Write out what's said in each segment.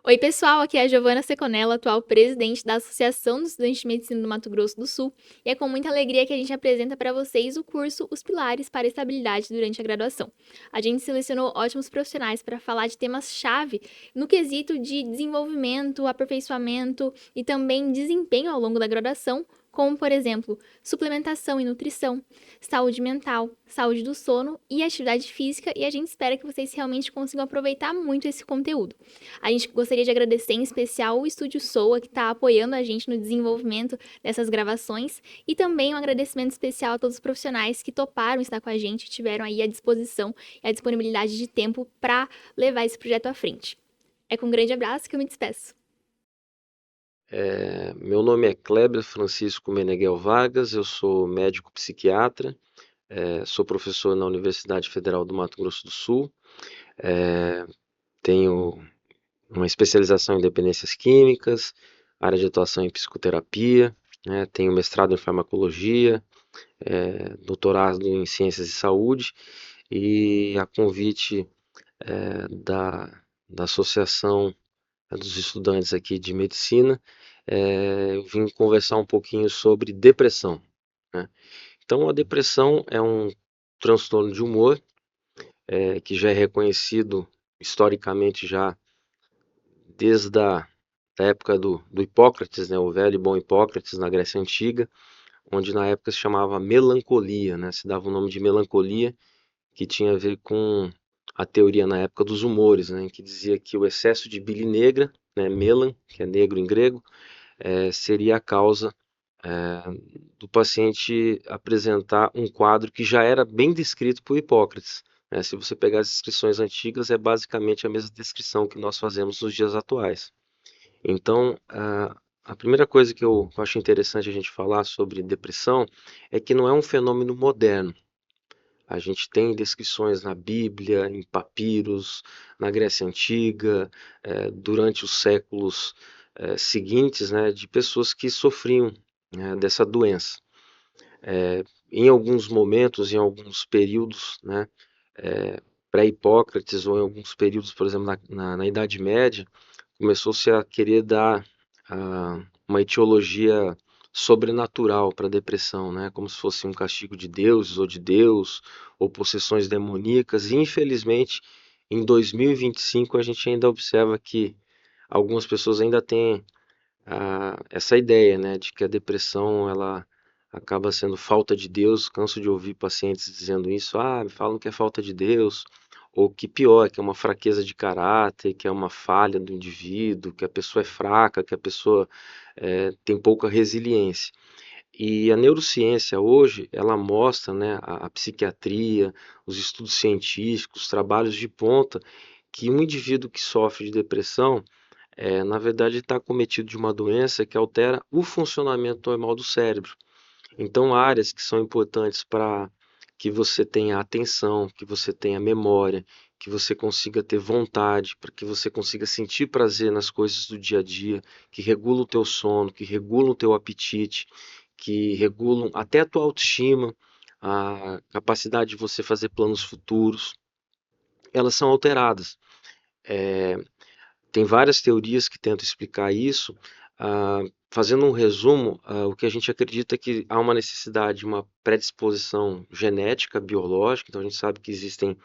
Oi, pessoal, aqui é a Giovana Seconella, atual presidente da Associação dos Estudantes de Medicina do Mato Grosso do Sul, e é com muita alegria que a gente apresenta para vocês o curso Os Pilares para a Estabilidade durante a Graduação. A gente selecionou ótimos profissionais para falar de temas-chave no quesito de desenvolvimento, aperfeiçoamento e também desempenho ao longo da graduação, como, por exemplo, suplementação e nutrição, saúde mental, saúde do sono e atividade física, e a gente espera que vocês realmente consigam aproveitar muito esse conteúdo. A gente gostaria de agradecer em especial o Estúdio Soa, que está apoiando a gente no desenvolvimento dessas gravações, e também um agradecimento especial a todos os profissionais que toparam estar com a gente, tiveram aí a disposição e a disponibilidade de tempo para levar esse projeto à frente. É com um grande abraço que eu me despeço. Meu nome é Kleber Francisco Meneghel Vargas, eu sou médico psiquiatra, sou professor na Universidade Federal do Mato Grosso do Sul, eh, tenho uma especialização em dependências químicas, área de atuação em psicoterapia, né, tenho mestrado em farmacologia, doutorado em ciências de saúde e a convite da Associação dos Estudantes aqui de Medicina, eu vim conversar um pouquinho sobre depressão, né? Então, a depressão é um transtorno de humor que já é reconhecido historicamente já desde da época do Hipócrates, né, o velho e bom Hipócrates na Grécia Antiga, onde na época se chamava melancolia, né, se dava o nome de melancolia, que tinha a ver com a teoria na época dos humores, né, que dizia que o excesso de bile negra, né, melan, que é negro em grego, seria a causa do paciente apresentar um quadro que já era bem descrito por Hipócrates, né? Se você pegar as descrições antigas, é basicamente a mesma descrição que nós fazemos nos dias atuais. Então, a primeira coisa que eu acho interessante a gente falar sobre depressão é que não é um fenômeno moderno. A gente tem descrições na Bíblia, em papiros, na Grécia Antiga, durante os séculos seguintes, né, de pessoas que sofriam, né, dessa doença. Em alguns momentos, em alguns períodos, né, pré-Hipócrates ou em alguns períodos, por exemplo, na Idade Média, começou-se a querer dar uma etiologia sobrenatural para a depressão, né? Como se fosse um castigo de deuses ou de Deus, ou possessões demoníacas. E infelizmente, em 2025, a gente ainda observa que algumas pessoas ainda têm essa ideia, né, de que a depressão ela acaba sendo falta de Deus. Canso de ouvir pacientes dizendo isso, me falam que é falta de Deus, ou que pior, que é uma fraqueza de caráter, que é uma falha do indivíduo, que a pessoa é fraca, que a pessoa tem pouca resiliência. E a neurociência hoje, ela mostra, né, a psiquiatria, os estudos científicos, os trabalhos de ponta, que um indivíduo que sofre de depressão na verdade, está acometido de uma doença que altera o funcionamento normal do cérebro. Então, áreas que são importantes para que você tenha atenção, que você tenha memória, que você consiga ter vontade, para que você consiga sentir prazer nas coisas do dia a dia, que regulam o teu sono, que regulam o teu apetite, que regulam até a tua autoestima, a capacidade de você fazer planos futuros, elas são alteradas. Tem várias teorias que tentam explicar isso. Fazendo um resumo, o que a gente acredita é que há uma necessidade, uma predisposição genética, biológica. Então a gente sabe que existem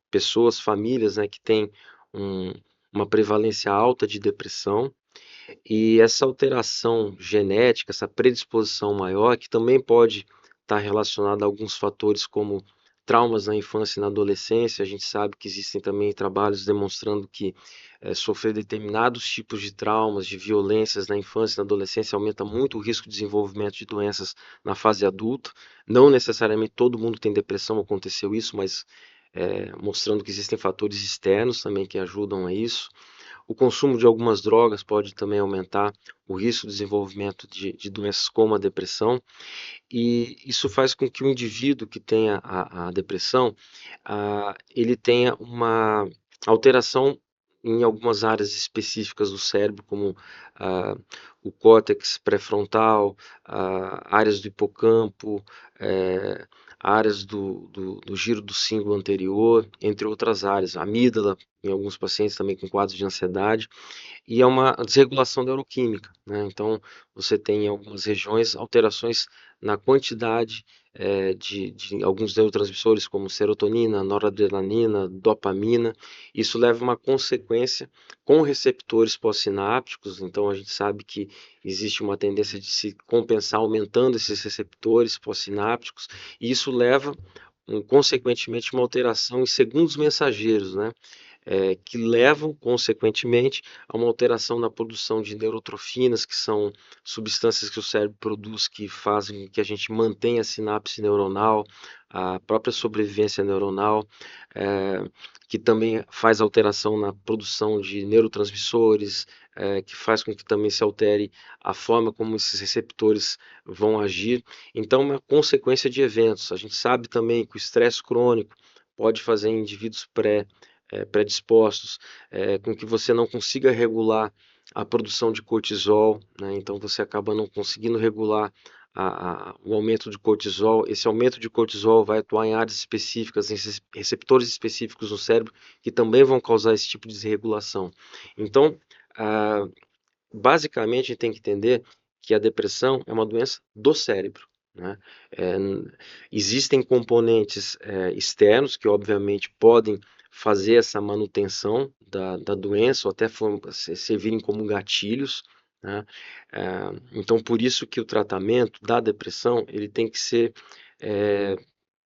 pessoas, famílias, né, que têm um- uma prevalência alta de depressão. E essa alteração genética, essa predisposição maior, que também pode estar relacionada a alguns fatores como traumas na infância e na adolescência. A gente sabe que existem também trabalhos demonstrando que sofrer determinados tipos de traumas, de violências na infância e na adolescência aumenta muito o risco de desenvolvimento de doenças na fase adulta. Não necessariamente todo mundo tem depressão, aconteceu isso, mas mostrando que existem fatores externos também que ajudam a isso. O consumo de algumas drogas pode também aumentar o risco de desenvolvimento de doenças como a depressão, e isso faz com que o indivíduo que tenha a depressão, ele tenha uma alteração em algumas áreas específicas do cérebro, como ah, o córtex pré-frontal, áreas do hipocampo, eh, áreas do giro do símbolo anterior, entre outras áreas, a amígdala, em alguns pacientes também com quadros de ansiedade, e é uma desregulação neuroquímica, né? Então, você tem em algumas regiões alterações na quantidade de alguns neurotransmissores, como serotonina, noradrenalina, dopamina. Isso leva a uma consequência com receptores pós-sinápticos. Então, a gente sabe que existe uma tendência de se compensar aumentando esses receptores pós-sinápticos, e isso leva, consequentemente, uma alteração em segundos mensageiros, né? Que levam, consequentemente, a uma alteração na produção de neurotrofinas, que são substâncias que o cérebro produz que fazem com que a gente mantenha a sinapse neuronal, a própria sobrevivência neuronal, eh, que também faz alteração na produção de neurotransmissores, que faz com que também se altere a forma como esses receptores vão agir. Então, é uma consequência de eventos. A gente sabe também que o estresse crônico pode fazer em indivíduos predispostos, com que você não consiga regular a produção de cortisol, né? Então você acaba não conseguindo regular o aumento de cortisol. Esse aumento de cortisol vai atuar em áreas específicas, em receptores específicos no cérebro, que também vão causar esse tipo de desregulação. Então, ah, basicamente, a gente tem que entender que a depressão é uma doença do cérebro, né? É, existem componentes externos que, obviamente, podem fazer essa manutenção da doença ou até servirem como gatilhos, né? Então, por isso que o tratamento da depressão ele tem que ser, é,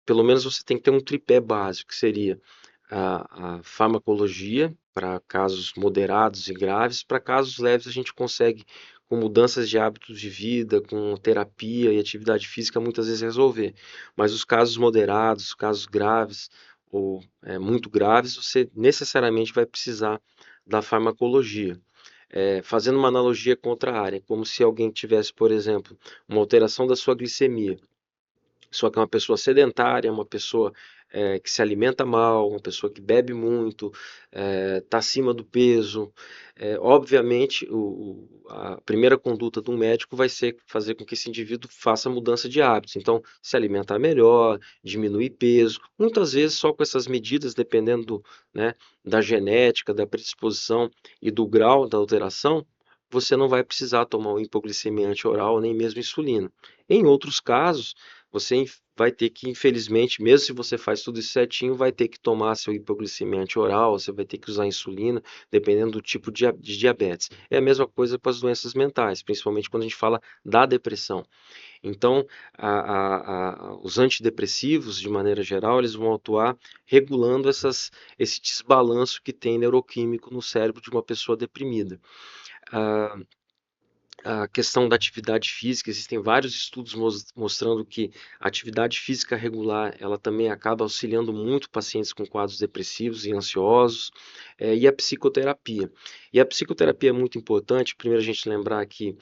pelo menos você tem que ter um tripé básico, que seria a farmacologia para casos moderados e graves. Para casos leves, a gente consegue, com mudanças de hábitos de vida, com terapia e atividade física, muitas vezes resolver. Mas os casos moderados, os casos graves ou muito graves, você necessariamente vai precisar da farmacologia. Fazendo uma analogia com outra área, como se alguém tivesse, por exemplo, uma alteração da sua glicemia, só que é uma pessoa sedentária, uma pessoa que se alimenta mal, uma pessoa que bebe muito, está acima do peso. Obviamente, a primeira conduta de um médico vai ser fazer com que esse indivíduo faça mudança de hábitos. Então, se alimentar melhor, diminuir peso. Muitas vezes, só com essas medidas, dependendo né, da genética, da predisposição e do grau da alteração, você não vai precisar tomar um hipoglicemiante oral, nem mesmo insulina. Em outros casos, você vai ter que, infelizmente, mesmo se você faz tudo isso certinho, vai ter que tomar seu hipoglicemiante oral, você vai ter que usar insulina, dependendo do tipo de diabetes. É a mesma coisa para as doenças mentais, principalmente quando a gente fala da depressão. Então, os antidepressivos, de maneira geral, eles vão atuar regulando esse desbalanço que tem neuroquímico no cérebro de uma pessoa deprimida. Ah, a questão da atividade física, existem vários estudos mostrando que a atividade física regular, ela também acaba auxiliando muito pacientes com quadros depressivos e ansiosos, e a psicoterapia. E a psicoterapia é muito importante, primeiro a gente lembrar que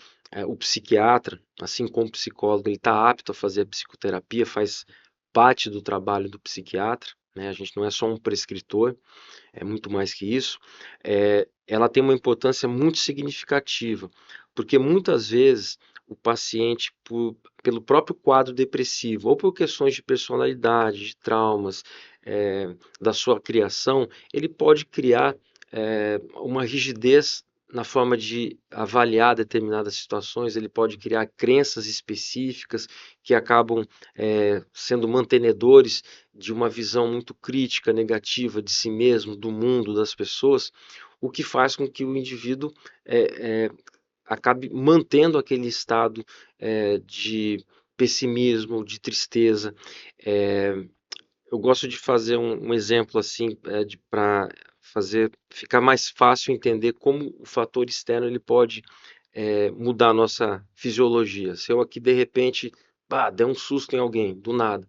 o psiquiatra, assim como o psicólogo, ele está apto a fazer a psicoterapia, faz parte do trabalho do psiquiatra, né? A gente não é só um prescritor, é muito mais que isso. Ela tem uma importância muito significativa, porque muitas vezes o paciente, pelo próprio quadro depressivo, ou por questões de personalidade, de traumas, da sua criação, ele pode criar uma rigidez na forma de avaliar determinadas situações, ele pode criar crenças específicas que acabam sendo mantenedores de uma visão muito crítica, negativa de si mesmo, do mundo, das pessoas, o que faz com que o indivíduo acabe mantendo aquele estado de pessimismo, de tristeza. É, eu gosto de fazer um exemplo assim para fazer ficar mais fácil entender como o fator externo ele pode mudar a nossa fisiologia. Se eu aqui de repente der um susto em alguém, do nada,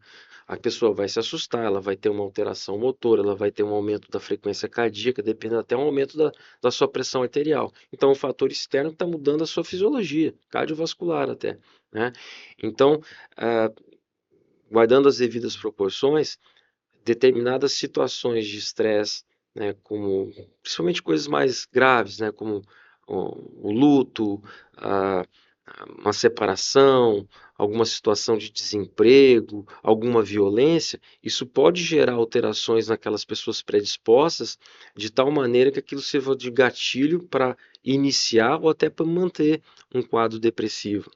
a pessoa vai se assustar, ela vai ter uma alteração motora, ela vai ter um aumento da frequência cardíaca, dependendo até um aumento da sua pressão arterial. Então, o fator externo está mudando a sua fisiologia, cardiovascular até, né? Então, ah, guardando as devidas proporções, determinadas situações de estresse, né, como principalmente coisas mais graves, né, como o luto, a, uma separação, alguma situação de desemprego, alguma violência, isso pode gerar alterações naquelas pessoas predispostas, de tal maneira que aquilo sirva de gatilho para iniciar ou até para manter um quadro depressivo.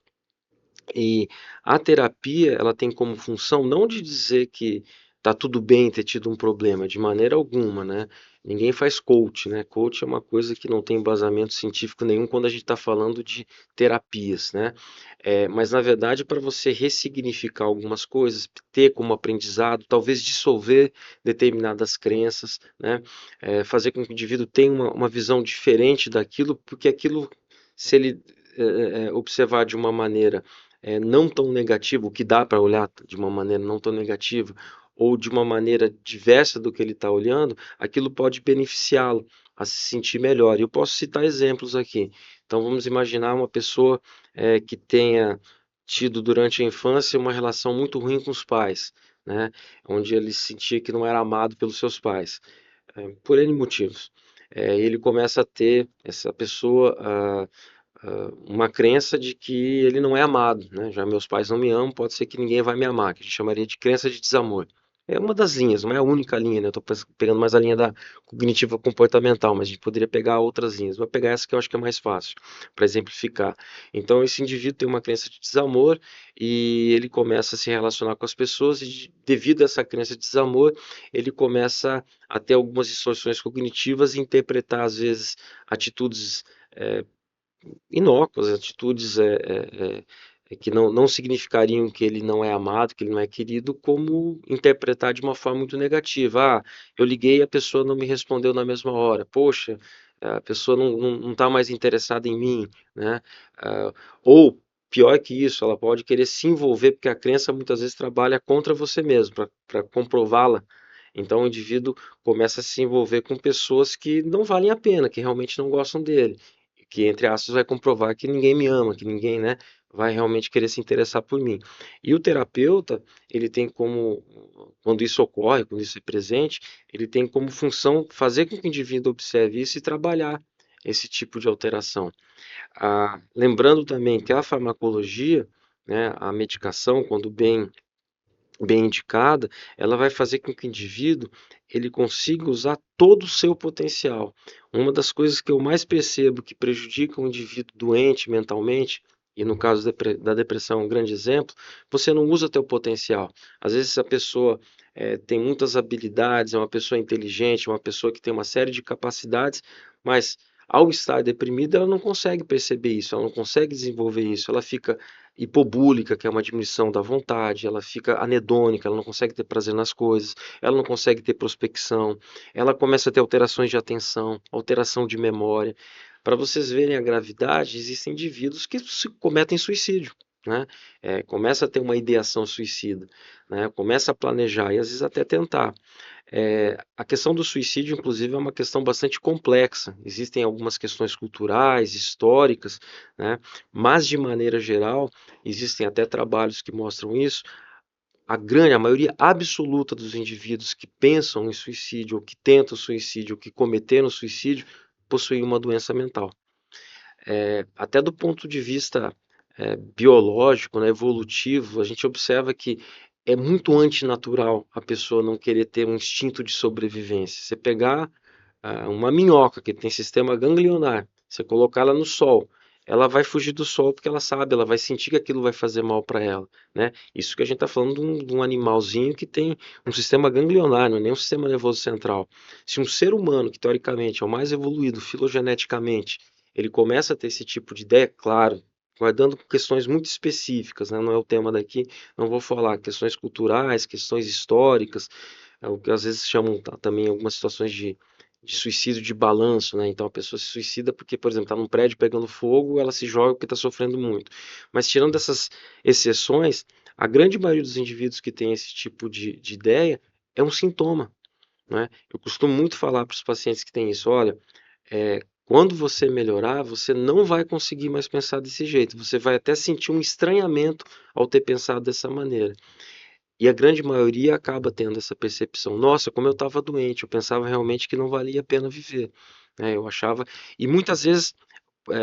E a terapia, ela tem como função não de dizer que tá tudo bem ter tido um problema, de maneira alguma, né? Ninguém faz coach, né? Coach é uma coisa que não tem embasamento científico nenhum quando a gente está falando de terapias, né? Mas na verdade, para você ressignificar algumas coisas, ter como aprendizado, talvez dissolver determinadas crenças, né? Fazer com que o indivíduo tenha uma visão diferente daquilo, porque aquilo, se ele observar de uma maneira não tão negativa, o que dá para olhar de uma maneira não tão negativa, ou de uma maneira diversa do que ele está olhando, aquilo pode beneficiá-lo a se sentir melhor. E eu posso citar exemplos aqui. Então vamos imaginar uma pessoa que tenha tido durante a infância uma relação muito ruim com os pais, né? Onde ele sentia que não era amado pelos seus pais, por N motivos. Ele começa a ter, essa pessoa, uma crença de que ele não é amado, né? Já meus pais não me amam, pode ser que ninguém vai me amar, que a gente chamaria de crença de desamor. É uma das linhas, não é a única linha, né? Eu estou pegando mais a linha da cognitiva comportamental, mas a gente poderia pegar outras linhas. Vou pegar essa que eu acho que é mais fácil para exemplificar. Então, esse indivíduo tem uma crença de desamor e ele começa a se relacionar com as pessoas e, devido a essa crença de desamor, ele começa a ter algumas distorções cognitivas e interpretar, às vezes, atitudes inócuas, atitudes que não significariam que ele não é amado, que ele não é querido, como interpretar de uma forma muito negativa. Ah, eu liguei e a pessoa não me respondeu na mesma hora. Poxa, a pessoa não está mais interessada em mim, né? Ou, pior que isso, ela pode querer se envolver, porque a crença muitas vezes trabalha contra você mesmo, para comprová-la. Então o indivíduo começa a se envolver com pessoas que não valem a pena, que realmente não gostam dele, que entre aspas vai comprovar que ninguém me ama, que ninguém, né, vai realmente querer se interessar por mim. E o terapeuta, ele tem como, quando isso ocorre, quando isso é presente, ele tem como função fazer com que o indivíduo observe isso e trabalhar esse tipo de alteração. Lembrando também que a farmacologia, né, a medicação, quando bem indicada, ela vai fazer com que o indivíduo ele consiga usar todo o seu potencial. Uma das coisas que eu mais percebo que prejudica um indivíduo doente mentalmente, e no caso da depressão é um grande exemplo, você não usa teu potencial. Às vezes a pessoa tem muitas habilidades, é uma pessoa inteligente, uma pessoa que tem uma série de capacidades, mas ao estar deprimida ela não consegue perceber isso, ela não consegue desenvolver isso, ela fica hipobúlica, que é uma diminuição da vontade, ela fica anedônica, ela não consegue ter prazer nas coisas, ela não consegue ter prospecção, ela começa a ter alterações de atenção, alteração de memória. Para vocês verem a gravidade, existem indivíduos que cometem suicídio, né? Começa a ter uma ideação suicida, né? Começa a planejar e às vezes até tentar. A questão do suicídio, inclusive, é uma questão bastante complexa. Existem algumas questões culturais, históricas, né? Mas, de maneira geral, existem até trabalhos que mostram isso. A maioria absoluta dos indivíduos que pensam em suicídio, ou que tentam suicídio, ou que cometeram suicídio, possuem uma doença mental. Até do ponto de vista biológico, né, evolutivo, a gente observa que é muito antinatural a pessoa não querer ter um instinto de sobrevivência. Você pegar uma minhoca que tem sistema ganglionar, você colocar ela no sol, ela vai fugir do sol porque ela sabe, ela vai sentir que aquilo vai fazer mal para ela, né? Isso que a gente está falando de um animalzinho que tem um sistema ganglionar, não é nem um sistema nervoso central. Se um ser humano, que teoricamente é o mais evoluído filogeneticamente, ele começa a ter esse tipo de ideia, claro, guardando questões muito específicas, né? Não é o tema daqui, não vou falar questões culturais, questões históricas, o que às vezes chamam também algumas situações de suicídio de balanço, né? Então a pessoa se suicida porque, por exemplo, está num prédio pegando fogo, ela se joga porque está sofrendo muito. Mas tirando essas exceções, a grande maioria dos indivíduos que tem esse tipo de ideia é um sintoma, né? Eu costumo muito falar para os pacientes que têm isso, olha, quando você melhorar, você não vai conseguir mais pensar desse jeito. Você vai até sentir um estranhamento ao ter pensado dessa maneira. E a grande maioria acaba tendo essa percepção. Nossa, como eu estava doente, eu pensava realmente que não valia a pena viver, né? Eu achava. E muitas vezes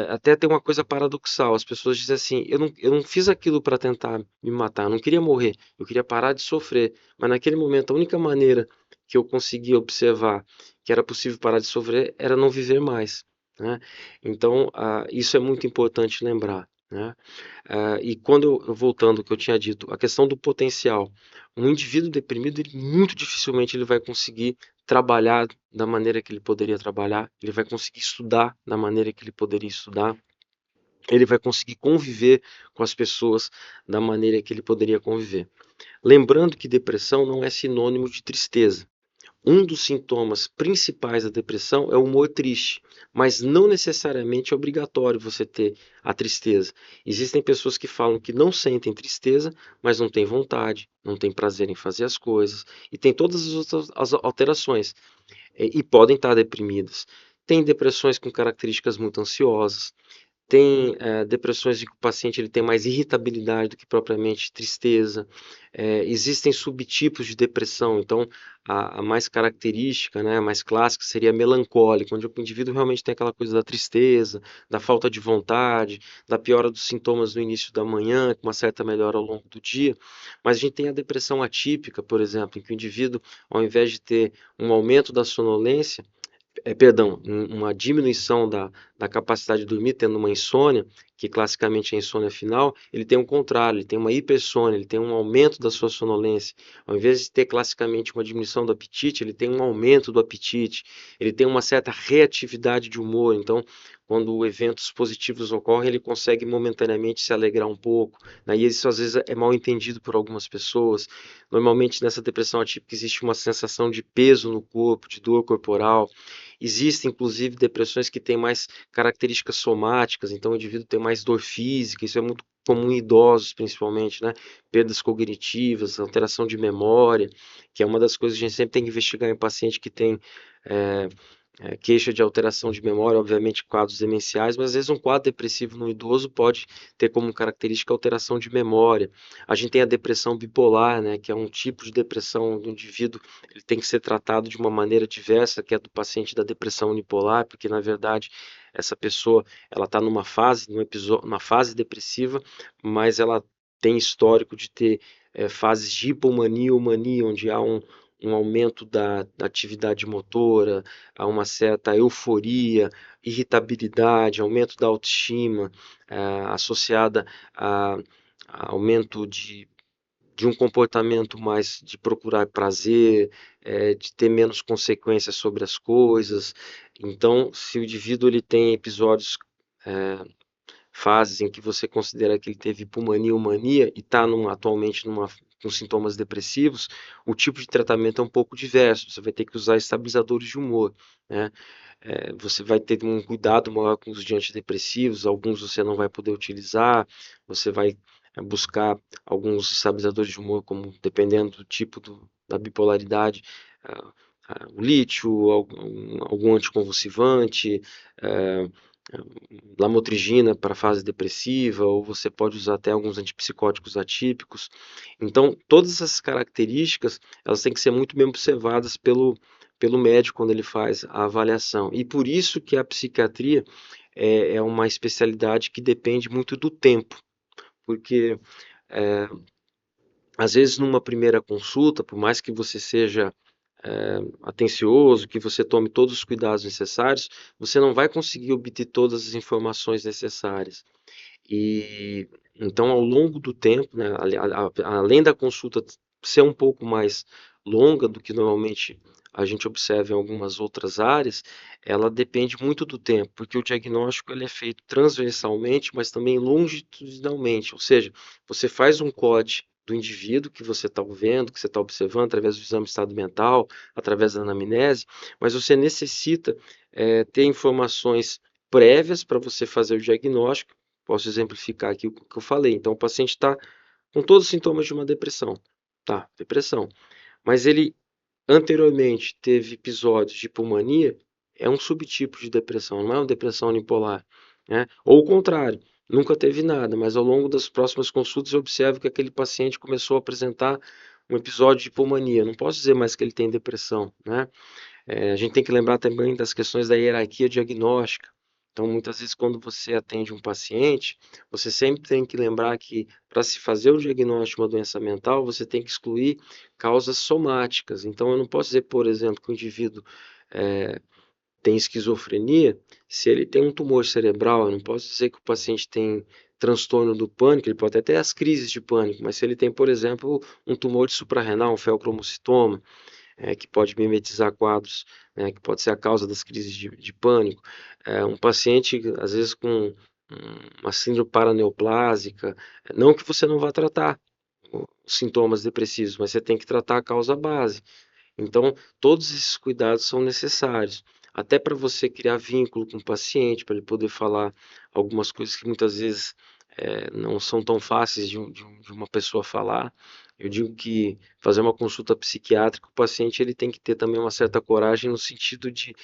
até tem uma coisa paradoxal. As pessoas dizem assim: eu não fiz aquilo para tentar me matar, eu não queria morrer, eu queria parar de sofrer. Mas naquele momento, a única maneira que eu conseguia observar que era possível parar de sofrer era não viver mais, né? Então, isso é muito importante lembrar, né? E quando voltando ao que eu tinha dito, a questão do potencial. Um indivíduo deprimido, ele, muito dificilmente ele vai conseguir trabalhar da maneira que ele poderia trabalhar, ele vai conseguir estudar da maneira que ele poderia estudar, ele vai conseguir conviver com as pessoas da maneira que ele poderia conviver. Lembrando que depressão não é sinônimo de tristeza. Um dos sintomas principais da depressão é o humor triste, mas não necessariamente é obrigatório você ter a tristeza. Existem pessoas que falam que não sentem tristeza, mas não têm vontade, não têm prazer em fazer as coisas e tem todas as outras alterações e podem estar deprimidas. Tem depressões com características muito ansiosas, tem depressões em que o paciente ele tem mais irritabilidade do que propriamente tristeza. Existem subtipos de depressão, então a mais característica, né, a mais clássica seria a melancólica, onde o indivíduo realmente tem aquela coisa da tristeza, da falta de vontade, da piora dos sintomas no início da manhã, com uma certa melhora ao longo do dia. Mas a gente tem a depressão atípica, por exemplo, em que o indivíduo, ao invés de ter um aumento da sonolência, perdão, uma diminuição da capacidade de dormir, tendo uma insônia, que classicamente é a insônia final, ele tem um contrário, ele tem uma hipersônia, ele tem um aumento da sua sonolência. Ao invés de ter classicamente uma diminuição do apetite, ele tem um aumento do apetite, ele tem uma certa reatividade de humor. Então, quando eventos positivos ocorrem, ele consegue momentaneamente se alegrar um pouco, né? E isso às vezes é mal entendido por algumas pessoas. Normalmente nessa depressão atípica existe uma sensação de peso no corpo, de dor corporal. Existem, inclusive, depressões que têm mais características somáticas, então o indivíduo tem mais dor física, isso é muito comum em idosos, principalmente, né? Perdas cognitivas, alteração de memória, que é uma das coisas que a gente sempre tem que investigar em paciente que tem é, queixa de alteração de memória, obviamente quadros demenciais, mas às vezes um quadro depressivo no idoso pode ter como característica alteração de memória. A gente tem a depressão bipolar, né, que é um tipo de depressão do indivíduo, ele tem que ser tratado de uma maneira diversa, que é do paciente da depressão unipolar, porque na verdade essa pessoa ela está numa fase, num episódio, uma fase depressiva, mas ela tem histórico de ter fases de hipomania ou mania, onde há um aumento da atividade motora, há uma certa euforia, irritabilidade, aumento da autoestima, associada a aumento de um comportamento mais de procurar prazer, de ter menos consequências sobre as coisas. Então, se o indivíduo ele tem episódios, é, fases em que você considera que ele teve hipomania ou mania e está atualmente com sintomas depressivos, o tipo de tratamento é um pouco diverso. Você vai ter que usar estabilizadores de humor, né? Você vai ter um cuidado maior com os antidepressivos, alguns você não vai poder utilizar, você vai buscar alguns estabilizadores de humor, como dependendo do tipo da bipolaridade, ah, o lítio, algum anticonvulsivante, ah, lamotrigina para fase depressiva, ou você pode usar até alguns antipsicóticos atípicos. Então, todas essas características, elas têm que ser muito bem observadas pelo médico quando ele faz a avaliação. E por isso que a psiquiatria é uma especialidade que depende muito do tempo, porque é, às vezes numa primeira consulta, por mais que você seja atencioso, que você tome todos os cuidados necessários, você não vai conseguir obter todas as informações necessárias. E então, ao longo do tempo, né, além da consulta ser um pouco mais longa do que normalmente a gente observa em algumas outras áreas, ela depende muito do tempo, porque o diagnóstico ele é feito transversalmente, mas também longitudinalmente, ou seja, você faz um COD do indivíduo que você está vendo, que você está observando através do exame de estado mental, através da anamnese, mas você necessita ter informações prévias para você fazer o diagnóstico. Posso exemplificar aqui o que eu falei. Então, o paciente está com todos os sintomas de uma depressão. Tá, depressão. Mas ele anteriormente teve episódios de pulmonia, é um subtipo de depressão, não é uma depressão unipolar, né? Ou o contrário, nunca teve nada, mas ao longo das próximas consultas eu observo que aquele paciente começou a apresentar um episódio de pulmonia. Não posso dizer mais que ele tem depressão, né? A gente tem que lembrar também das questões da hierarquia diagnóstica. Então, muitas vezes, quando você atende um paciente, você sempre tem que lembrar que, para se fazer o diagnóstico de uma doença mental, você tem que excluir causas somáticas. Então, eu não posso dizer, por exemplo, que o indivíduo eh, tem esquizofrenia se ele tem um tumor cerebral. Eu não posso dizer que o paciente tem transtorno do pânico, ele pode até ter as crises de pânico, mas se ele tem, por exemplo, um tumor de suprarrenal, um feocromocitoma, que pode mimetizar quadros, que pode ser a causa das crises de pânico. Um paciente, às vezes, com uma síndrome paraneoplásica, não que você não vá tratar os sintomas depressivos, mas você tem que tratar a causa base. Então, todos esses cuidados são necessários, até para você criar vínculo com o paciente, para ele poder falar algumas coisas que muitas vezes não são tão fáceis de uma pessoa falar. Eu digo que fazer uma consulta psiquiátrica, o paciente ele tem que ter também uma certa coragem no sentido de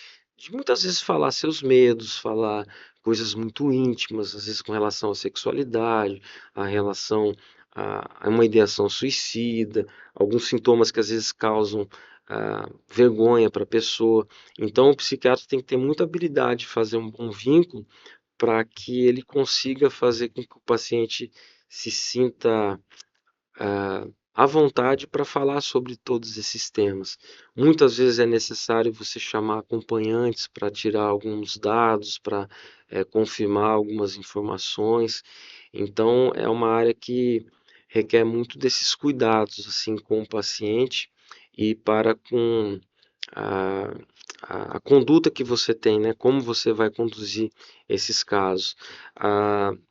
muitas vezes falar seus medos, falar coisas muito íntimas, às vezes com relação à sexualidade, a relação a uma ideação suicida, alguns sintomas que às vezes causam vergonha para a pessoa. Então, o psiquiatra tem que ter muita habilidade de fazer um bom vínculo para que ele consiga fazer com que o paciente se sinta à vontade para falar sobre todos esses temas. Muitas vezes é necessário você chamar acompanhantes para tirar alguns dados, para confirmar algumas informações. Então, é uma área que requer muito desses cuidados assim com o paciente e para com a, a conduta que você tem, né? Como você vai conduzir esses casos.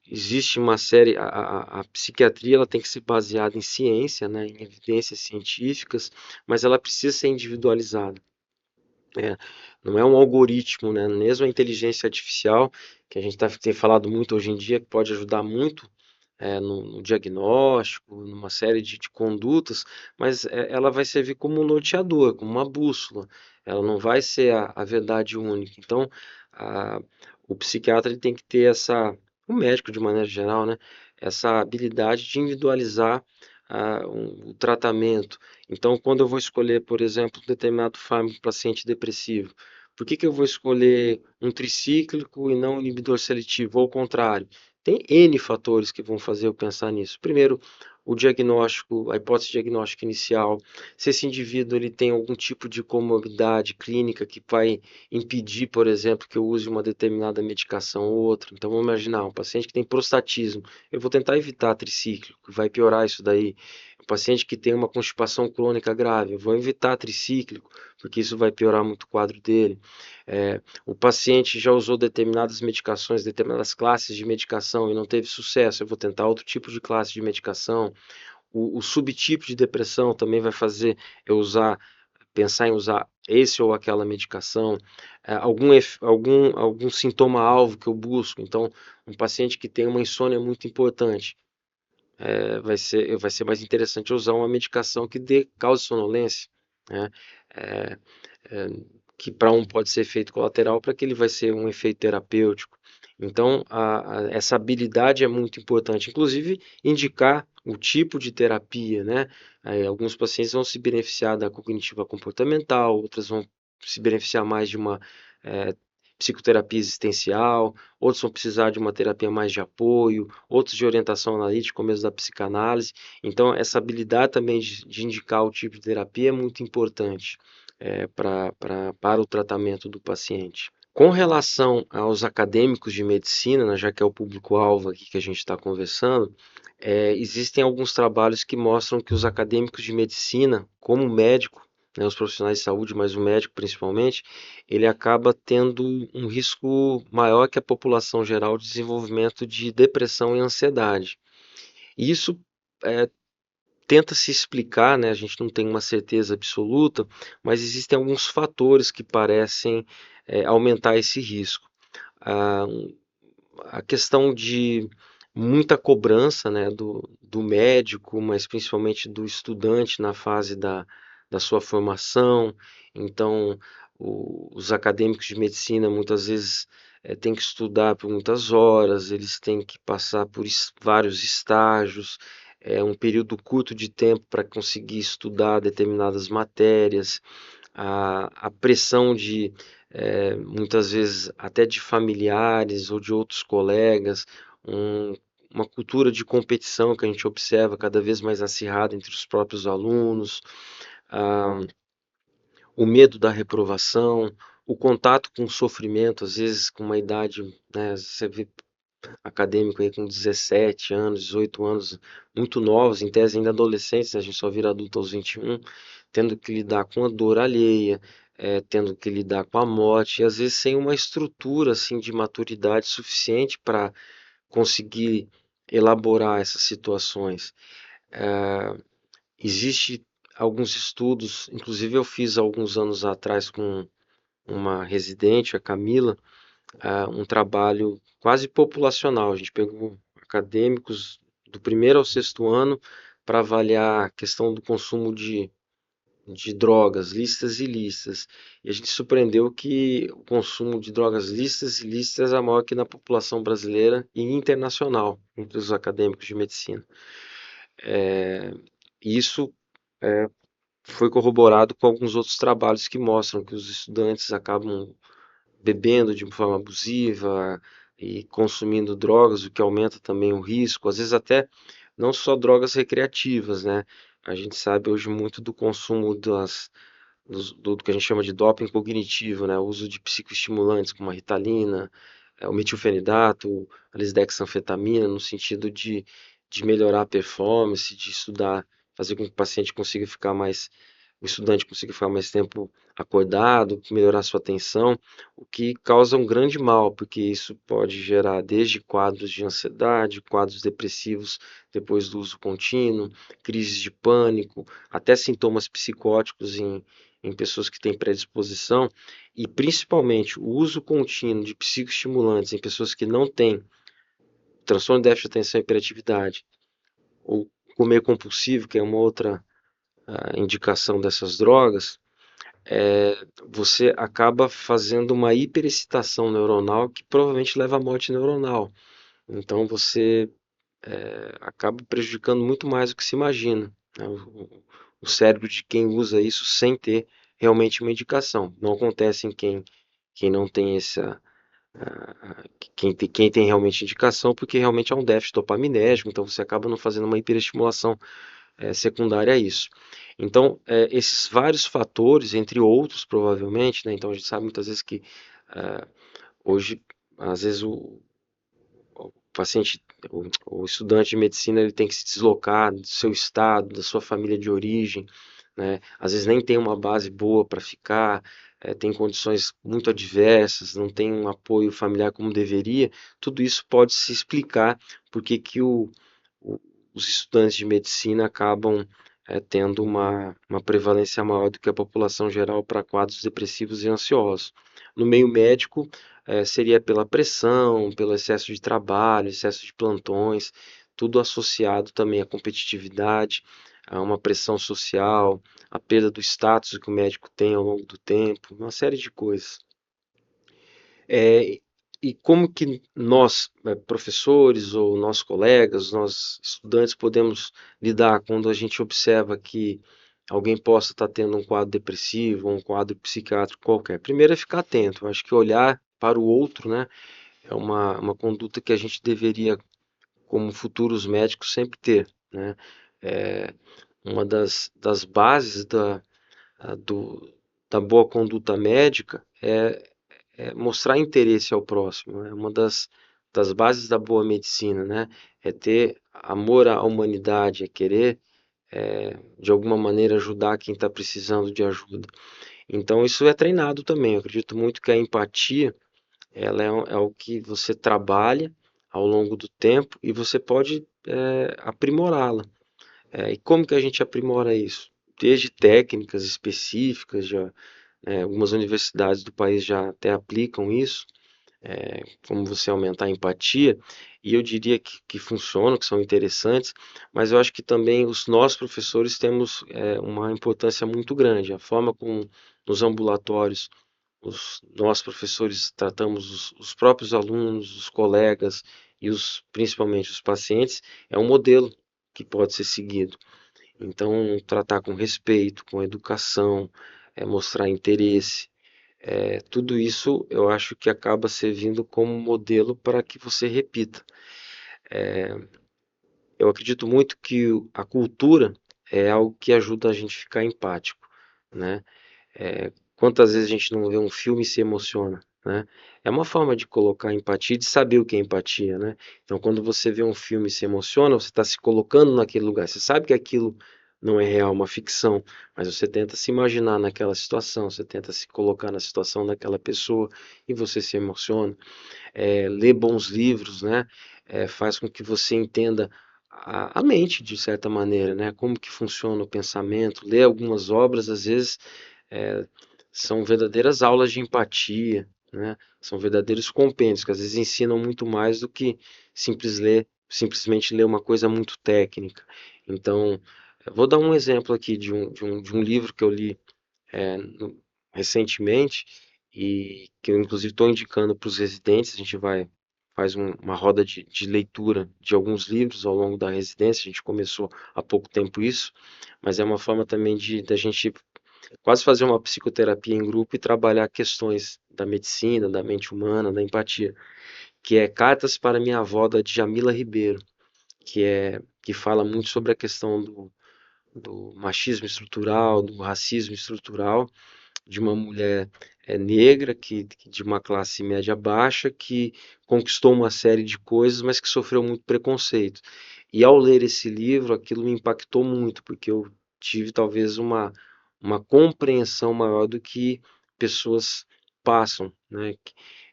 Existe uma série, a psiquiatria ela tem que ser baseada em ciência, né? Em evidências científicas, mas ela precisa ser individualizada. É, não é um algoritmo, né? Mesmo a inteligência artificial, que a gente tem falado muito hoje em dia, que pode ajudar muito no diagnóstico, numa série de condutas, mas ela vai servir como um norteador, como uma bússola. Ela não vai ser a verdade única. Então, a- o psiquiatra ele tem que ter o médico de maneira geral, né? Essa habilidade de individualizar o tratamento. Então, quando eu vou escolher, por exemplo, um determinado fármaco para paciente depressivo, por que eu vou escolher um tricíclico e não um inibidor seletivo, ou ao contrário? Tem N fatores que vão fazer eu pensar nisso. Primeiro, o diagnóstico, a hipótese diagnóstica inicial, se esse indivíduo ele tem algum tipo de comorbidade clínica que vai impedir, por exemplo, que eu use uma determinada medicação ou outra. Então, vamos imaginar um paciente que tem prostatismo, eu vou tentar evitar tricíclico, vai piorar isso daí. Um paciente que tem uma constipação crônica grave, eu vou evitar tricíclico, porque isso vai piorar muito o quadro dele. O paciente já usou determinadas medicações, determinadas classes de medicação e não teve sucesso, eu vou tentar outro tipo de classe de medicação. O subtipo de depressão também vai fazer eu pensar em usar esse ou aquela medicação. Algum sintoma-alvo que eu busco. Então, um paciente que tem uma insônia muito importante, vai ser mais interessante usar uma medicação que cause sonolência, né? É, é, que para um pode ser efeito colateral, para que ele vai ser um efeito terapêutico. Então, essa habilidade é muito importante, inclusive indicar o tipo de terapia, né? Alguns pacientes vão se beneficiar da cognitiva comportamental, outras vão se beneficiar mais de uma eh, psicoterapia existencial, outros vão precisar de uma terapia mais de apoio, outros de orientação analítica, como mesmo da psicanálise. Então, essa habilidade também de indicar o tipo de terapia é muito importante para o tratamento do paciente. Com relação aos acadêmicos de medicina, né, já que é o público-alvo aqui que a gente está conversando, existem alguns trabalhos que mostram que os acadêmicos de medicina, como o médico, né, os profissionais de saúde, mas o médico principalmente, ele acaba tendo um risco maior que a população geral de desenvolvimento de depressão e ansiedade. E isso é, tenta se explicar, né? A gente não tem uma certeza absoluta, mas existem alguns fatores que parecem aumentar esse risco. A, a questão de muita cobrança, né, do médico, mas principalmente do estudante na fase da sua formação. Então, os acadêmicos de medicina muitas vezes têm que estudar por muitas horas, eles têm que passar por vários estágios, um período curto de tempo para conseguir estudar determinadas matérias, a pressão de muitas vezes até de familiares ou de outros colegas, um- uma cultura de competição que a gente observa cada vez mais acirrada entre os próprios alunos, ah, o medo da reprovação, o contato com o sofrimento, às vezes com uma idade, né, você vê acadêmico aí com 17 anos, 18 anos, muito novos, em tese ainda adolescentes, né, a gente só vira adulto aos 21, tendo que lidar com a dor alheia, tendo que lidar com a morte, e às vezes sem uma estrutura assim de maturidade suficiente para conseguir elaborar essas situações. Eh, Existe alguns estudos, inclusive eu fiz alguns anos atrás com uma residente, a Camila, um trabalho quase populacional. A gente pegou acadêmicos do primeiro ao sexto ano para avaliar a questão do consumo de drogas, listas e listas. E a gente surpreendeu que o consumo de drogas listas e listas é maior que na população brasileira e internacional, entre os acadêmicos de medicina. E isso foi corroborado com alguns outros trabalhos que mostram que os estudantes acabam bebendo de forma abusiva e consumindo drogas, o que aumenta também o risco, às vezes até não só drogas recreativas, né? A gente sabe hoje muito do consumo do que a gente chama de doping cognitivo, né? O uso de psicoestimulantes como a Ritalina, o metilfenidato, a lisdexanfetamina, no sentido de melhorar a performance, de estudar, fazer com que o paciente consiga ficar mais o estudante consiga ficar mais tempo acordado, melhorar sua atenção, o que causa um grande mal, porque isso pode gerar desde quadros de ansiedade, quadros depressivos depois do uso contínuo, crises de pânico, até sintomas psicóticos em pessoas que têm predisposição, e principalmente o uso contínuo de psicoestimulantes em pessoas que não têm transtorno de déficit de atenção e hiperatividade, ou comer compulsivo, que é uma outra indicação dessas drogas, você acaba fazendo uma hiperexcitação neuronal que provavelmente leva à morte neuronal. Então você acaba prejudicando muito mais do que se imagina, né, o cérebro de quem usa isso sem ter realmente uma indicação. Não acontece em quem não tem essa. Quem tem realmente indicação, porque realmente é um déficit dopaminérgico, então você acaba não fazendo uma hiperestimulação secundária a isso. Então, esses vários fatores, entre outros, provavelmente, né? Então a gente sabe muitas vezes que hoje, às vezes o paciente, o estudante de medicina, ele tem que se deslocar do seu estado, da sua família de origem, né? Às vezes nem tem uma base boa para ficar, tem condições muito adversas, não tem um apoio familiar como deveria. Tudo isso pode se explicar porque que o- os estudantes de medicina acabam tendo uma prevalência maior do que a população geral para quadros depressivos e ansiosos. No meio médico, seria pela pressão, pelo excesso de trabalho, excesso de plantões, tudo associado também à competitividade, a uma pressão social, a perda do status que o médico tem ao longo do tempo, uma série de coisas. É, e como que nós, professores ou nós colegas, nós estudantes, podemos lidar quando a gente observa que alguém possa estar tendo um quadro depressivo ou um quadro psiquiátrico qualquer? Primeiro é ficar atento. Eu acho que olhar para o outro, né, é uma conduta que a gente deveria, como futuros médicos, sempre ter, né? É, uma das bases do, da boa conduta médica é mostrar interesse ao próximo. É uma das bases da boa medicina, né? É ter amor à humanidade, é querer, de alguma maneira, ajudar quem está precisando de ajuda. Então, isso é treinado também. Eu acredito muito que a empatia, ela é o que você trabalha ao longo do tempo e você pode aprimorá-la. E como que a gente aprimora isso? Desde técnicas específicas, já, algumas universidades do país já até aplicam isso, como você aumentar a empatia, e eu diria que funcionam, que são interessantes, mas eu acho que também nós professores temos uma importância muito grande. A forma como nos ambulatórios nós professores tratamos os próprios alunos, os colegas e principalmente os pacientes, é um modelo que pode ser seguido. Então, tratar com respeito, com educação, mostrar interesse, Tudo isso eu acho que acaba servindo como modelo para que você repita. Eu acredito muito que a cultura é algo que ajuda a gente a ficar empático, né? Quantas vezes a gente não vê um filme e se emociona, né? É uma forma de colocar empatia, e de saber o que é empatia, né? Então, quando você vê um filme e se emociona, você está se colocando naquele lugar. Você sabe que aquilo não é real, uma ficção, mas você tenta se imaginar naquela situação, você tenta se colocar na situação daquela pessoa e você se emociona. Ler bons livros, né? Faz com que você entenda a mente, de certa maneira, né? Como que funciona o pensamento. Ler algumas obras, às vezes, é, são verdadeiras aulas de empatia, né? São verdadeiros compêndios que às vezes ensinam muito mais do que simplesmente ler uma coisa muito técnica. Então, eu vou dar um exemplo aqui de um livro que eu li recentemente e que eu inclusive estou indicando para os residentes. A gente faz uma roda de leitura de alguns livros ao longo da residência. A gente começou há pouco tempo isso, mas é uma forma também de da gente quase fazer uma psicoterapia em grupo e trabalhar questões da medicina, da mente humana, da empatia, que é Cartas para Minha Avó, da Djamila Ribeiro, que fala muito sobre a questão do machismo estrutural, do racismo estrutural, de uma mulher negra, de uma classe média baixa, que conquistou uma série de coisas, mas que sofreu muito preconceito. E ao ler esse livro, aquilo me impactou muito, porque eu tive talvez uma compreensão maior do que pessoas passam, né?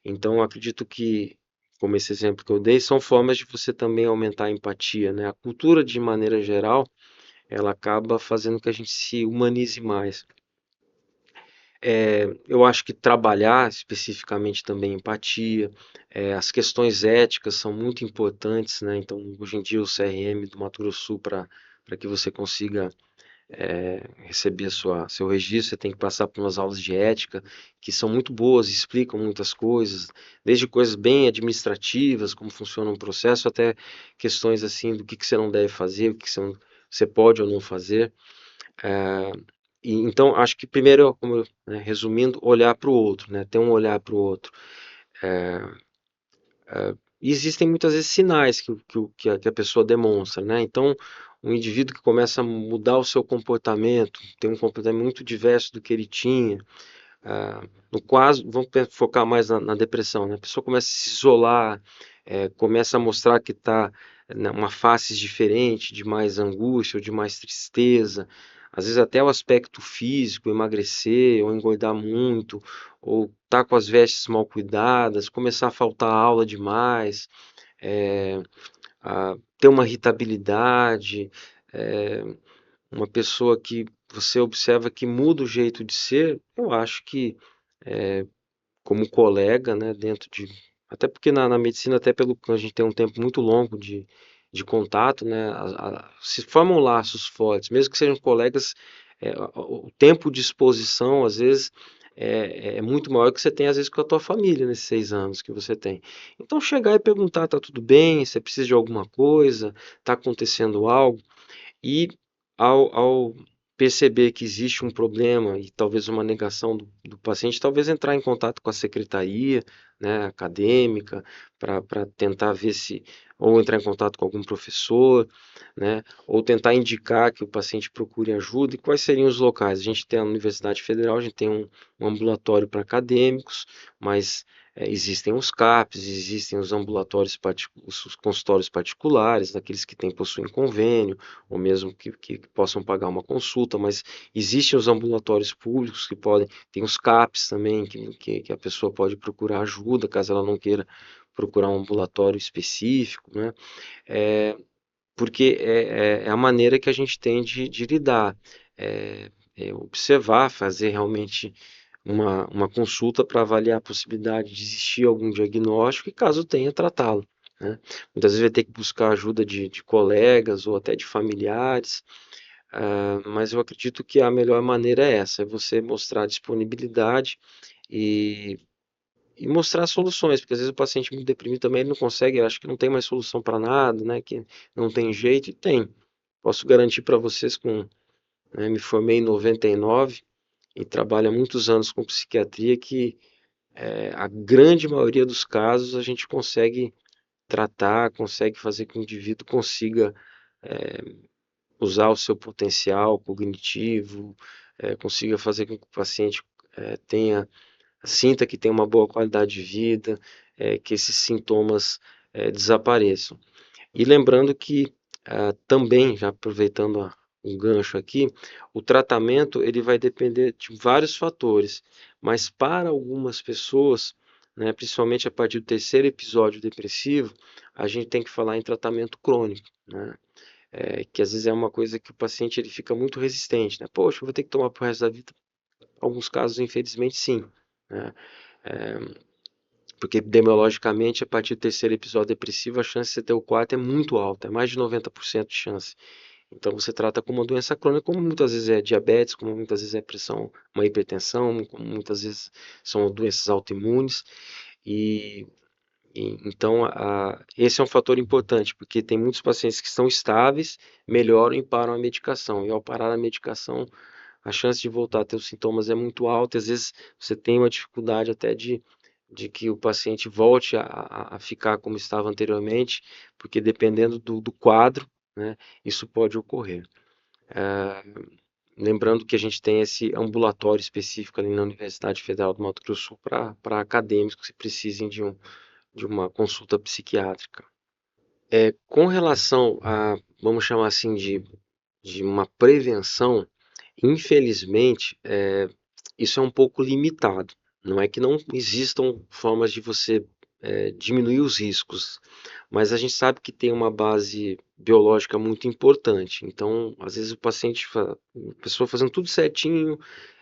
Então, eu acredito que, como esse exemplo que eu dei, são formas de você também aumentar a empatia, né? A cultura, de maneira geral, ela acaba fazendo que a gente se humanize mais. Eu acho que trabalhar especificamente também empatia, as questões éticas são muito importantes, né? Então, hoje em dia, o CRM do Mato Grosso do Sul, para que você consiga receber seu registro, você tem que passar por umas aulas de ética que são muito boas, explicam muitas coisas, desde coisas bem administrativas, como funciona um processo, até questões assim do que você não deve fazer, o que você pode ou não fazer. Ah, então, acho que primeiro, né, resumindo, olhar para o outro, né, ter um olhar para o outro. E existem muitas vezes sinais que a pessoa demonstra, né? Então, um indivíduo que começa a mudar o seu comportamento, tem um comportamento muito diverso do que ele tinha, no quase, vamos focar mais na depressão, né? A pessoa começa a se isolar, começa a mostrar que está uma face diferente, de mais angústia ou de mais tristeza, às vezes até o aspecto físico, emagrecer ou engordar muito, ou estar com as vestes mal cuidadas, começar a faltar aula demais, é, ter uma irritabilidade, é, uma pessoa que você observa que muda o jeito de ser. Eu acho que como colega, né, até porque na medicina, até pelo que a gente tem um tempo muito longo de contato, né, se formam laços fortes, mesmo que sejam colegas, o tempo de exposição, às vezes, é muito maior que você tem, às vezes, com a tua família, nesses 6 anos que você tem. Então, chegar e perguntar, tá tudo bem? Você precisa de alguma coisa? Tá acontecendo algo? E ao perceber que existe um problema e talvez uma negação do paciente, talvez entrar em contato com a secretaria, né, acadêmica, para tentar ver se, ou entrar em contato com algum professor, né, ou tentar indicar que o paciente procure ajuda. E quais seriam os locais? A gente tem a Universidade Federal, a gente tem um ambulatório para acadêmicos, mas existem os CAPs, existem os ambulatórios, os consultórios particulares, daqueles que possuem convênio, ou mesmo que possam pagar uma consulta, mas existem os ambulatórios públicos que podem, tem os CAPs também, que a pessoa pode procurar ajuda, caso ela não queira procurar um ambulatório específico, né? É, porque é a maneira que a gente tem de lidar, observar, fazer realmente uma consulta para avaliar a possibilidade de existir algum diagnóstico e, caso tenha, tratá-lo, né? Muitas vezes vai ter que buscar ajuda de colegas ou até de familiares, mas eu acredito que a melhor maneira é essa, é você mostrar disponibilidade e, e mostrar soluções, porque às vezes o paciente muito deprimido também ele não consegue, acha que não tem mais solução para nada, né, que não tem jeito, e tem. Posso garantir para vocês, me formei em 99, e trabalho há muitos anos com psiquiatria que a grande maioria dos casos a gente consegue tratar, consegue fazer com que o indivíduo consiga usar o seu potencial cognitivo, consiga fazer com que o paciente sinta que tem uma boa qualidade de vida, que esses sintomas desapareçam. E lembrando que também, já aproveitando um gancho aqui, o tratamento ele vai depender de vários fatores, mas para algumas pessoas, né, principalmente a partir do terceiro episódio depressivo, a gente tem que falar em tratamento crônico, né? Que às vezes é uma coisa que o paciente ele fica muito resistente, né? Poxa, eu vou ter que tomar pro resto da vida. Alguns casos, infelizmente, sim, né? É, porque epidemiologicamente, a partir do terceiro episódio depressivo, a chance de você ter o quarto é muito alta, é mais de 90% de chance. Então você trata como uma doença crônica, como muitas vezes é diabetes, como muitas vezes é pressão, uma hipertensão, como muitas vezes são doenças autoimunes. E, então esse é um fator importante, porque tem muitos pacientes que estão estáveis, melhoram e param a medicação. E ao parar a medicação, a chance de voltar a ter os sintomas é muito alta. Às vezes você tem uma dificuldade até de que o paciente volte a ficar como estava anteriormente, porque dependendo do quadro, né, isso pode ocorrer. Lembrando que a gente tem esse ambulatório específico ali na Universidade Federal do Mato Grosso do Sul para acadêmicos que precisem de uma consulta psiquiátrica. Com relação vamos chamar assim, de uma prevenção, infelizmente, isso é um pouco limitado. Não é que não existam formas de você diminuir os riscos, mas a gente sabe que tem uma base biológica muito importante. Então, às vezes a pessoa fazendo tudo certinho,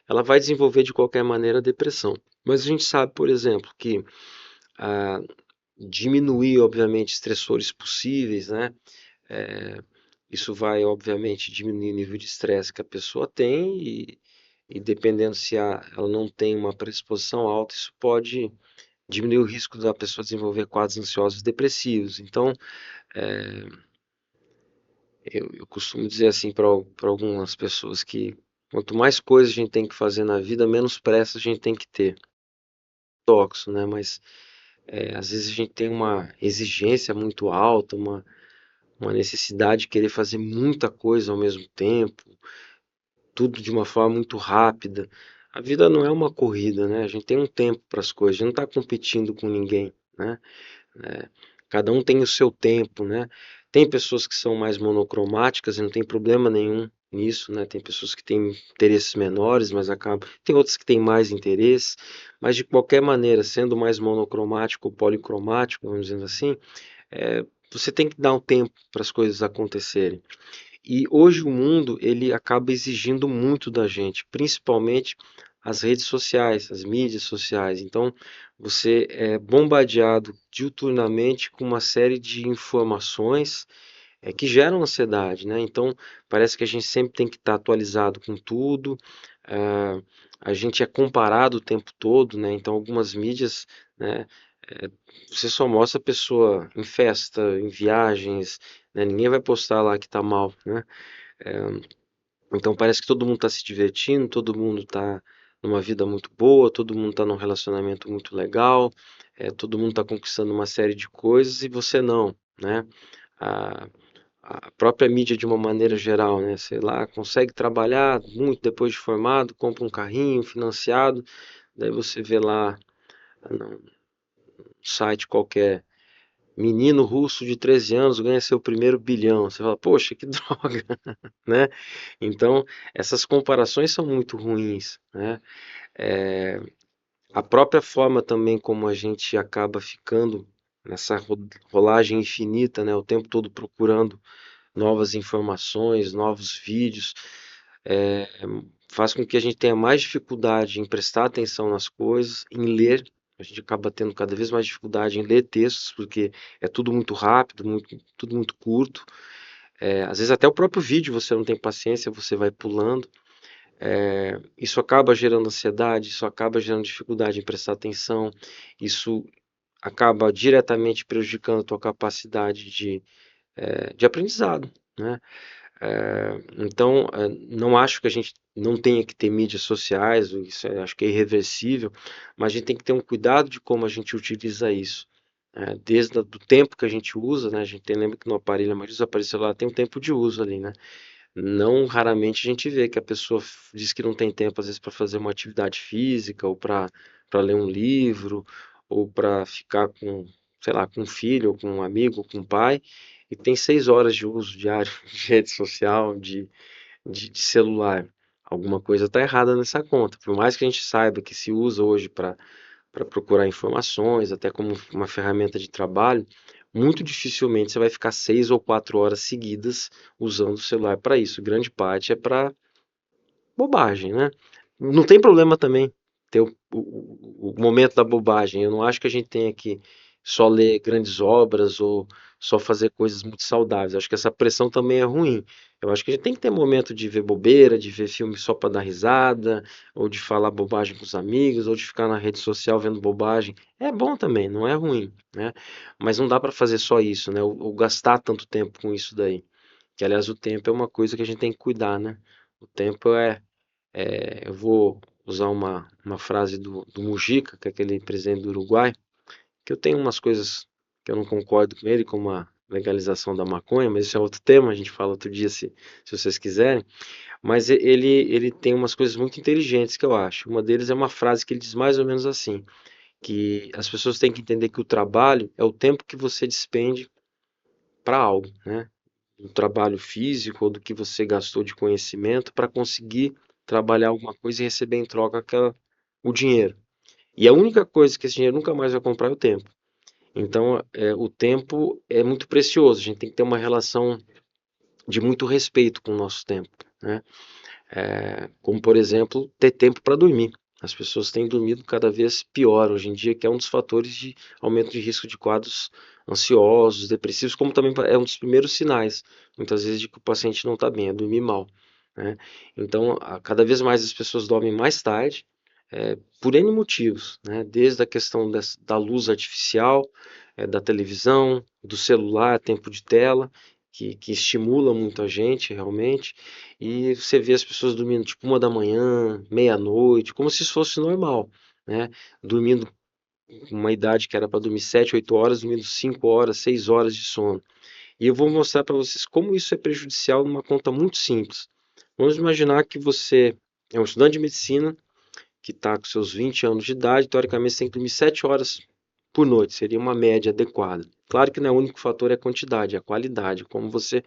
ela vai desenvolver de qualquer maneira a depressão. Mas a gente sabe, por exemplo, que ah, diminuir, obviamente, estressores possíveis, né? É, Isso vai, obviamente, diminuir o nível de estresse que a pessoa tem e dependendo se ela não tem uma predisposição alta, isso pode diminuir o risco da pessoa desenvolver quadros ansiosos depressivos. Então, eu costumo dizer assim para algumas pessoas que quanto mais coisas a gente tem que fazer na vida, menos pressa a gente tem que ter. Tóxico, né? Mas às vezes a gente tem uma exigência muito alta, uma necessidade de querer fazer muita coisa ao mesmo tempo, tudo de uma forma muito rápida. A vida não é uma corrida, né? A gente tem um tempo para as coisas, a gente não está competindo com ninguém, né? É, Cada um tem o seu tempo, né? Tem pessoas que são mais monocromáticas e não tem problema nenhum nisso, né? Tem pessoas que têm interesses menores, mas acabam. Tem outras que têm mais interesses, mas de qualquer maneira, sendo mais monocromático ou policromático, vamos dizer assim, você tem que dar um tempo para as coisas acontecerem. E hoje o mundo ele acaba exigindo muito da gente, principalmente as redes sociais, as mídias sociais. Então você é bombardeado diuturnamente com uma série de informações que geram ansiedade, né? Então parece que a gente sempre tem que estar atualizado com tudo. ah, a gente é comparado o tempo todo, né? Então algumas mídias, né? Você só mostra a pessoa em festa, em viagens, né? Ninguém vai postar lá que tá mal, né? Então parece que todo mundo está se divertindo, todo mundo está numa vida muito boa, todo mundo está num relacionamento muito legal, todo mundo está conquistando uma série de coisas e você não, né? A, a própria mídia de uma maneira geral, né? Sei lá, consegue trabalhar muito depois de formado, compra um carrinho financiado, daí você vê lá num site qualquer, menino russo de 13 anos ganha seu primeiro bilhão. Você fala, poxa, que droga, né? Então, essas comparações são muito ruins, né? É, a própria forma também como a gente acaba ficando nessa rolagem infinita, né? O tempo todo procurando novas informações, novos vídeos, é, faz com que a gente tenha mais dificuldade em prestar atenção nas coisas, em ler. A gente acaba tendo cada vez mais dificuldade em ler textos, porque é tudo muito rápido, tudo muito curto. Às vezes até o próprio vídeo você não tem paciência, você vai pulando. Isso acaba gerando ansiedade, isso acaba gerando dificuldade em prestar atenção, isso acaba diretamente prejudicando a tua capacidade de aprendizado, né? Então, não acho que a gente não tenha que ter mídias sociais, isso acho que é irreversível, mas a gente tem que ter um cuidado de como a gente utiliza isso. Desde o tempo que a gente usa, né? A gente lembra que no aparelho, a maioria dos aparelhos celulares tem um tempo de uso ali, né? Não raramente a gente vê que a pessoa diz que não tem tempo, às vezes, para fazer uma atividade física, ou para ler um livro, ou para ficar com, sei lá, com um filho, ou com um amigo, ou com um pai, e tem 6 horas de uso diário de rede social, de celular. Alguma coisa está errada nessa conta. Por mais que a gente saiba que se usa hoje para procurar informações, até como uma ferramenta de trabalho, muito dificilmente você vai ficar 6 ou 4 horas seguidas usando o celular para isso. Grande parte é para bobagem, né? Não tem problema também ter o momento da bobagem. Eu não acho que a gente tenha que só ler grandes obras ou só fazer coisas muito saudáveis. Eu acho que essa pressão também é ruim. Eu acho que a gente tem que ter momento de ver bobeira, de ver filme só para dar risada, ou de falar bobagem com os amigos, ou de ficar na rede social vendo bobagem. É bom também, não é ruim, né? Mas não dá para fazer só isso, né? Ou gastar tanto tempo com isso daí. Que aliás o tempo é uma coisa que a gente tem que cuidar, né? O tempo eu vou usar uma frase do Mujica, que é aquele presidente do Uruguai, que eu tenho umas coisas que eu não concordo com ele, como a legalização da maconha, mas isso é outro tema, a gente fala outro dia se vocês quiserem. Mas ele tem umas coisas muito inteligentes que eu acho. Uma deles é uma frase que ele diz mais ou menos assim, que as pessoas têm que entender que o trabalho é o tempo que você despende para algo, né? Do trabalho físico ou do que você gastou de conhecimento para conseguir trabalhar alguma coisa e receber em troca o dinheiro. E a única coisa que esse dinheiro nunca mais vai comprar é o tempo. Então, o tempo é muito precioso. A gente tem que ter uma relação de muito respeito com o nosso tempo, né? Como, por exemplo, ter tempo para dormir. As pessoas têm dormido cada vez pior hoje em dia, que é um dos fatores de aumento de risco de quadros ansiosos, depressivos, como também é um dos primeiros sinais, muitas vezes, de que o paciente não está bem, é dormir mal, né? Então, cada vez mais as pessoas dormem mais tarde, por N motivos, né? Desde a questão da luz artificial, da televisão, do celular, tempo de tela, que estimula muito a gente realmente, e você vê as pessoas dormindo tipo 1 da manhã, meia-noite, como se isso fosse normal, né? Dormindo uma idade que era para dormir 7, 8 horas, dormindo 5 horas, 6 horas de sono. E eu vou mostrar para vocês como isso é prejudicial numa conta muito simples. Vamos imaginar que você é um estudante de medicina que está com seus 20 anos de idade, teoricamente você tem que dormir 7 horas por noite, seria uma média adequada. Claro que não é o único fator, é a quantidade, é a qualidade, como você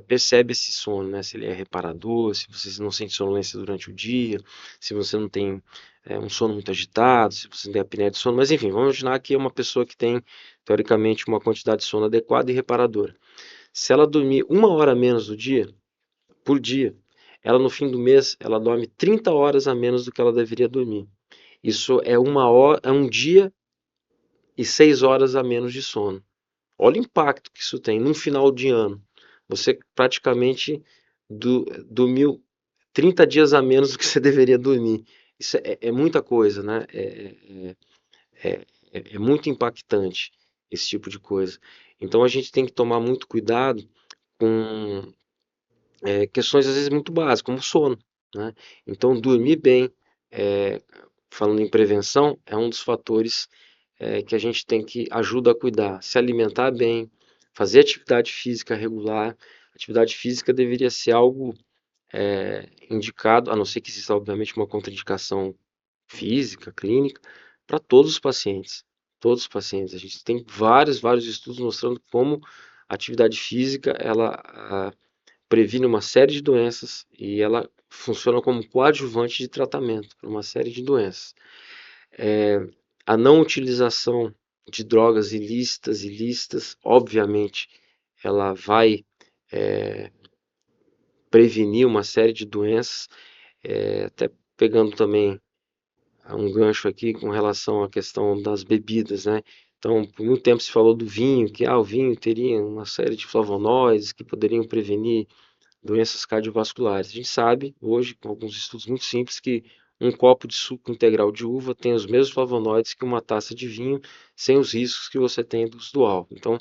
percebe esse sono, né? Se ele é reparador, se você não sente sonolência durante o dia, se você não tem um sono muito agitado, se você não tem apneia de sono, mas enfim, vamos imaginar que é uma pessoa que tem, teoricamente, uma quantidade de sono adequada e reparadora. Se ela dormir 1 hora a menos do dia, por dia, ela no fim do mês, ela dorme 30 horas a menos do que ela deveria dormir. Isso é 1 hora, é um dia e 6 horas a menos de sono. Olha o impacto que isso tem num final de ano. Você praticamente dormiu 30 dias a menos do que você deveria dormir. Isso é muita coisa, né? É muito impactante esse tipo de coisa. Então a gente tem que tomar muito cuidado com questões às vezes muito básicas, como sono, né? Então dormir bem, é, falando em prevenção, é um dos fatores que a gente tem que ajuda a cuidar, se alimentar bem, fazer atividade física regular. Atividade física deveria ser algo indicado, a não ser que exista, obviamente, uma contraindicação física, clínica, para todos os pacientes. Todos os pacientes. A gente tem vários estudos mostrando como a atividade física ela previne uma série de doenças e ela funciona como coadjuvante de tratamento para uma série de doenças. A não utilização de drogas ilícitas, obviamente, ela vai prevenir uma série de doenças, até pegando também um gancho aqui com relação à questão das bebidas, né? Então, por muito tempo se falou do vinho, que o vinho teria uma série de flavonoides que poderiam prevenir doenças cardiovasculares. A gente sabe hoje, com alguns estudos muito simples, que um copo de suco integral de uva tem os mesmos flavonoides que uma taça de vinho, sem os riscos que você tem do uso do álcool. Então,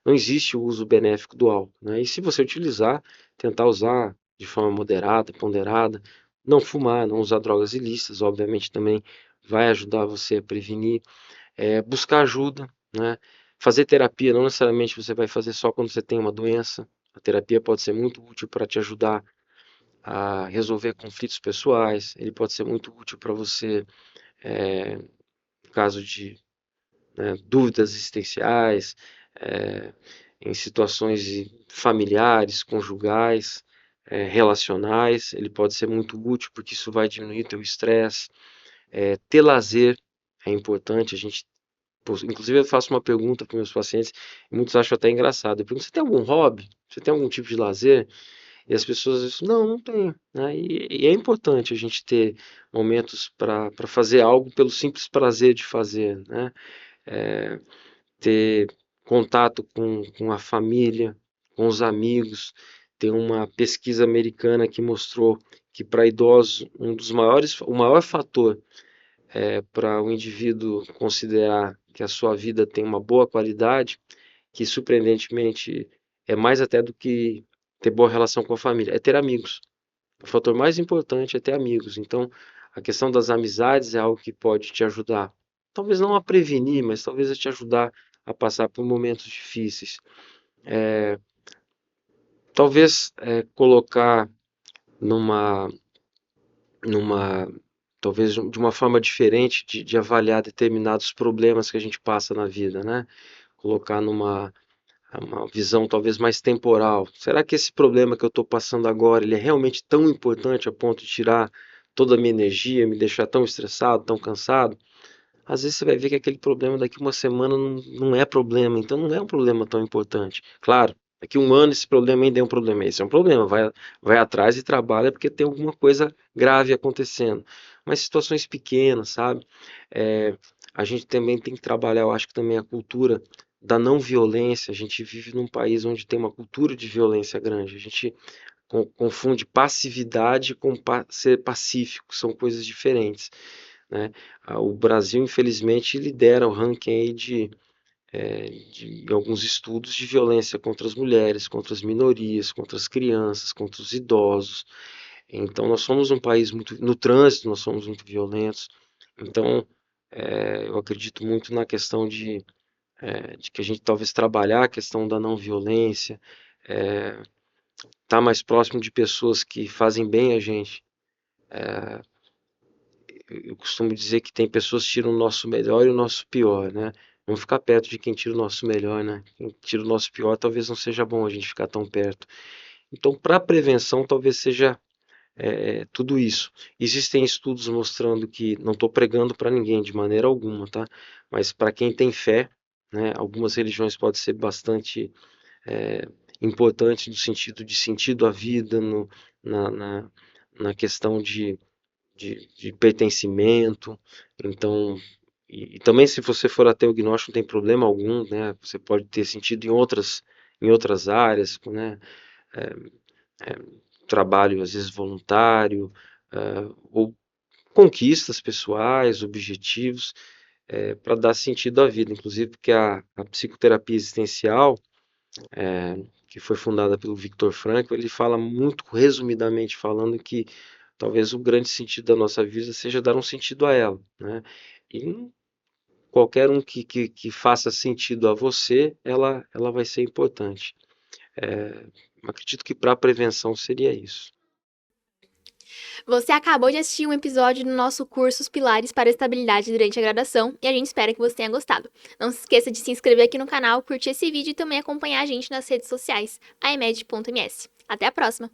não existe o uso benéfico do álcool, né? E se você utilizar, tentar usar de forma moderada, ponderada, não fumar, não usar drogas ilícitas, obviamente também vai ajudar você a prevenir, buscar ajuda, né? Fazer terapia, não necessariamente você vai fazer só quando você tem uma doença. A terapia pode ser muito útil para te ajudar a resolver conflitos pessoais, ele pode ser muito útil para você, no caso de, né, dúvidas existenciais, é, em situações familiares, conjugais, relacionais, ele pode ser muito útil porque isso vai diminuir teu estresse. Ter lazer é importante, a gente, inclusive eu faço uma pergunta para meus pacientes, e muitos acham até engraçado, eu pergunto, você tem algum hobby? Você tem algum tipo de lazer? E as pessoas dizem, não, não tenho, né? E é importante a gente ter momentos para fazer algo pelo simples prazer de fazer, né? É, ter contato com a família, com os amigos. Tem uma pesquisa americana que mostrou que para idosos o maior fator para o indivíduo considerar que a sua vida tem uma boa qualidade, que surpreendentemente é mais até do que ter boa relação com a família, é ter amigos. O fator mais importante é ter amigos. Então, a questão das amizades é algo que pode te ajudar, talvez não a prevenir, mas talvez a te ajudar a passar por momentos difíceis. Talvez colocar numa, numa, talvez de uma forma diferente de avaliar determinados problemas que a gente passa na vida, né? Colocar numa uma visão talvez mais temporal. Será que esse problema que eu estou passando agora, ele é realmente tão importante a ponto de tirar toda a minha energia, me deixar tão estressado, tão cansado? Às vezes você vai ver que aquele problema daqui uma semana não é problema, então não é um problema tão importante. Claro, daqui um ano esse problema ainda é um problema. Esse é um problema, vai atrás e trabalha porque tem alguma coisa grave acontecendo. Mas situações pequenas, sabe? É, a gente também tem que trabalhar, eu acho que também a cultura da não violência. A gente vive num país onde tem uma cultura de violência grande. A gente confunde passividade com ser pacífico, são coisas diferentes, né? O Brasil, infelizmente, lidera o ranking aí de alguns estudos de violência contra as mulheres, contra as minorias, contra as crianças, contra os idosos. Então, nós somos um país muito, no trânsito, nós somos muito violentos. Então, eu acredito muito na questão de que a gente talvez trabalhar a questão da não violência, estar mais próximo de pessoas que fazem bem a gente. Eu costumo dizer que tem pessoas que tiram o nosso melhor e o nosso pior, né? Vamos ficar perto de quem tira o nosso melhor, né? Quem tira o nosso pior, talvez não seja bom a gente ficar tão perto. Então, para prevenção, talvez seja tudo isso. Existem estudos mostrando que, não estou pregando para ninguém de maneira alguma, tá? Mas para quem tem fé, né? Algumas religiões podem ser bastante importantes no sentido de sentido à vida, na, na, na questão de pertencimento. Então, e também se você for ateu gnóstico, não tem problema algum, né? Você pode ter sentido em outras áreas, né? É, trabalho às vezes voluntário, ou conquistas pessoais, objetivos, para dar sentido à vida. Inclusive porque a psicoterapia existencial, que foi fundada pelo Viktor Frankl, ele fala muito resumidamente falando que talvez o grande sentido da nossa vida seja dar um sentido a ela, né? E qualquer um que faça sentido a você, ela vai ser importante. Acredito que para a prevenção seria isso. Você acabou de assistir um episódio do nosso curso Os Pilares para a Estabilidade durante a graduação e a gente espera que você tenha gostado. Não se esqueça de se inscrever aqui no canal, curtir esse vídeo e também acompanhar a gente nas redes sociais, aemed.ms. Até a próxima!